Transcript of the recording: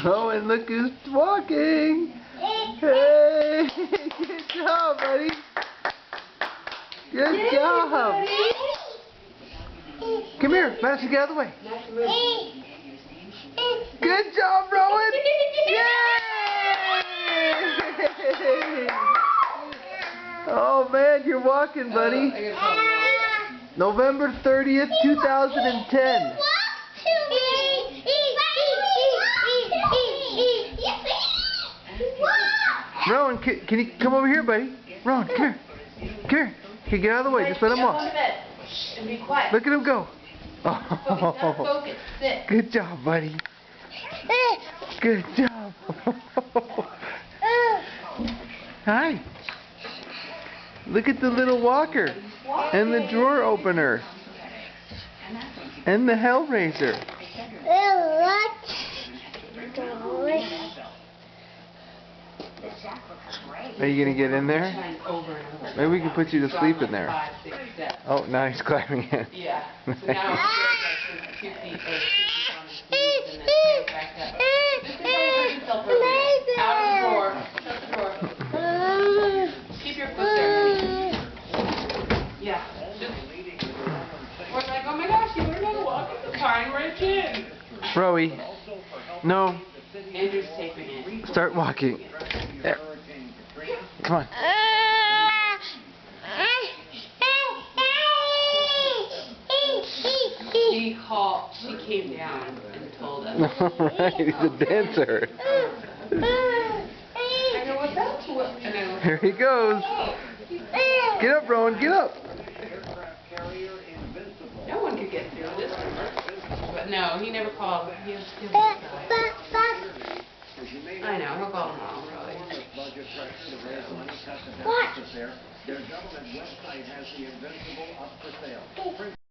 Oh, and look who's walking. Hey, good job, buddy. Good job. Come here, Madison, get out of the way. Good job, Rowan. Yay! Oh man, you're walking, buddy. November 30th, 2010. Rowan, can you come over here, buddy? Rowan, come here. Come here. Okay, get out of the way. Just let him walk. Look at him go. Oh, good job, buddy. Good job. Hi. Look at the little walker and the drawer opener and the Hellraiser. Are you going to get in there? Maybe we can put you to sleep in there. Oh, now he's climbing in. Yeah. So now I'm 2 feet or 2 feet on his knees and then back up. Just hurt yourself earlier. Out of the door. Shut the door. Keep your foot there. Yeah. We're like, oh my gosh, you learned how to walk at the pine right in. Rowie. No. Andrew's taping it. Start walking. There. Come on. She came down and told us. Alright, he's a dancer. I go, what's up? Here he goes. Get up, Rowan, get up. No one could get through this one. But no, he never called. He was I know, he'll call tomorrow, really. What? Their government website has the Invincible up for sale.